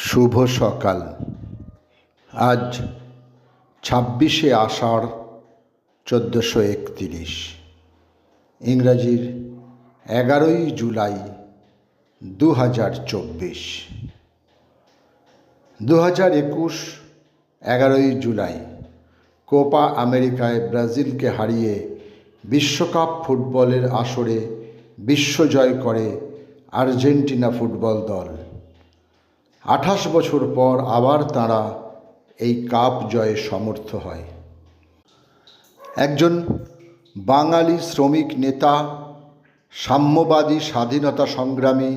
শুভ সকাল। আজ 26শে আষাঢ় 1431, ইংরাজির 11ই জুলাই 2024। 2021 11ই জুলাই কোপা আমেরিকায় ব্রাজিলকে হারিয়ে বিশ্বকাপ ফুটবলের আসরে বিশ্বজয় করে আর্জেন্টিনা ফুটবল দল। 28 বছর পর আবার তারা এই কাপ জয়ে সমর্থ হয়। একজন বাঙালি শ্রমিক নেতা, সাম্যবাদী স্বাধীনতা সংগ্রামী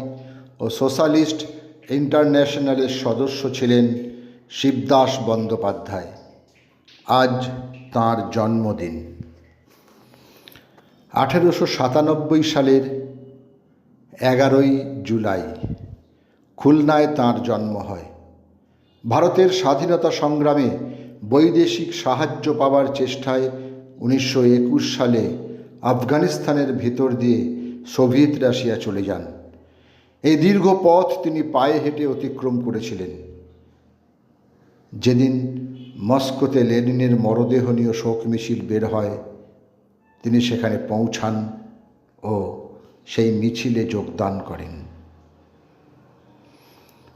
ও সোশ্যালিস্ট ইন্টারন্যাশনালের সদস্য ছিলেন শিবদাস বন্দ্যোপাধ্যায়। আজ তাঁর জন্মদিন। 1897 সালের 11ই জুলাই খুলনায় তাঁর জন্ম হয়। ভারতের স্বাধীনতা সংগ্রামে বৈদেশিক সাহায্য পাওয়ার চেষ্টায় 1921 সালে আফগানিস্তানের ভিতর দিয়ে সোভিয়েত রাশিয়া চলে যান। এই দীর্ঘ পথ তিনি পায়ে হেঁটে অতিক্রম করেছিলেন। যেদিন মস্কোতে লেনিনের মরদেহ নিয়ে শোক মিছিল বের হয়, তিনি সেখানে পৌঁছান ও সেই মিছিলে যোগদান করেন।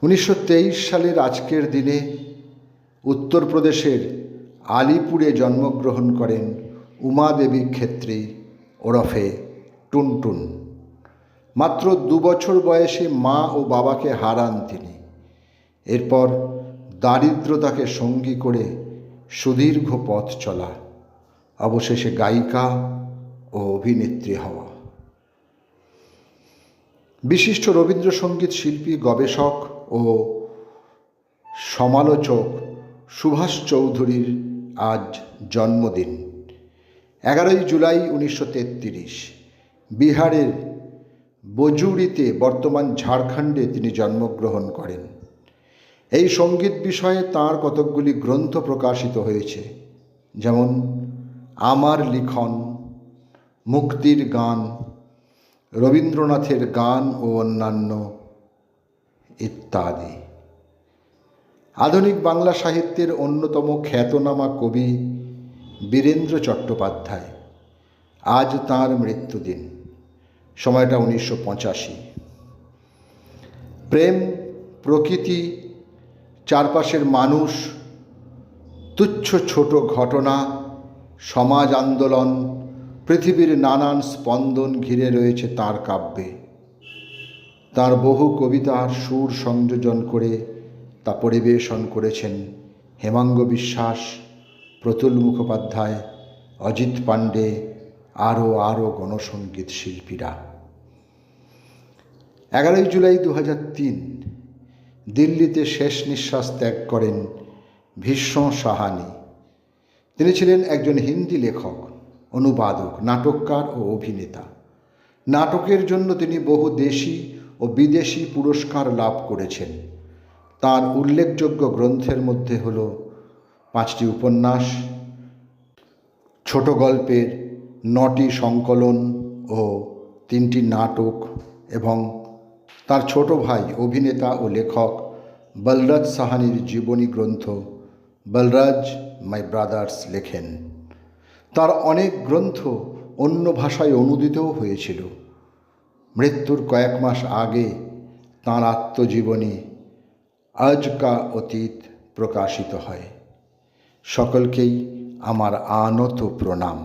1923 সালের আজকের দিনে উত্তরপ্রদেশের আলিপুরে জন্মগ্রহণ করেন উমাদেবী খেত্রী ওরফে টুনটুন। মাত্র 2 বছর বয়সে মা ও বাবাকে হারান তিনি। এরপর দারিদ্রতাকে সঙ্গী করে সুদীর্ঘ পথ চলা, অবশেষে গায়িকা ও অভিনেত্রী হওয়া। বিশিষ্ট রবীন্দ্রসঙ্গীত শিল্পী, গবেষক ও সমালোচক সুভাষ চৌধুরীর আজ জন্মদিন। 11ই জুলাই 1933 বিহারের বজুড়িতে, বর্তমান ঝাড়খণ্ডে তিনি জন্মগ্রহণ করেন। এই সঙ্গীত বিষয়ে তাঁর কতকগুলি গ্রন্থ প্রকাশিত হয়েছে, যেমন আমার লিখন, মুক্তির গান, রবীন্দ্রনাথের গান ও অন্যান্য ইত্যাদি। আধুনিক বাংলা সাহিত্যের অন্যতম খ্যাতনামা কবি বীরেন্দ্র চট্টোপাধ্যায়। আজ তাঁর মৃত্যুদিন। সময়টা 1985। প্রেম, প্রকৃতি, চারপাশের মানুষ, তুচ্ছ ছোট ঘটনা, সমাজ আন্দোলন, পৃথিবীর নানান স্পন্দন ঘিরে রয়েছে তাঁর কাব্যে। তাঁর বহু কবিতার সুর সংযোজন করে তা পরিবেশন করেছেন হেমাঙ্গ বিশ্বাস, প্রতুল মুখোপাধ্যায়, অজিত পাণ্ডে, আরও গণসঙ্গীত শিল্পীরা। 11ই জুলাই 2003 দিল্লিতে শেষ নিঃশ্বাস ত্যাগ করেন ভীষ্ম সাহানি। তিনি ছিলেন একজন হিন্দি লেখক, অনুবাদক, নাটককার ও অভিনেতা। নাটকের জন্য তিনি বহু দেশি ও বিদেশি পুরস্কার লাভ করেছেন। তাঁর উল্লেখযোগ্য গ্রন্থের মধ্যে হল 5টি উপন্যাস, ছোট গল্পের 9টি সংকলন ও 3টি নাটক, এবং তার ছোট ভাই অভিনেতা ও লেখক বলরাজ সাহানির জীবনী গ্রন্থ বলরাজ মাই ব্রাদার্স লেখেন। তার অনেক গ্রন্থ অন্য ভাষায় অনুদিতও হয়েছিল। মৃত্যুর কয়েক মাস আগে তাঁর আত্মজীবনী আজ কা অতীত প্রকাশিত হয়। সকলকেই আমার আনত প্রণাম।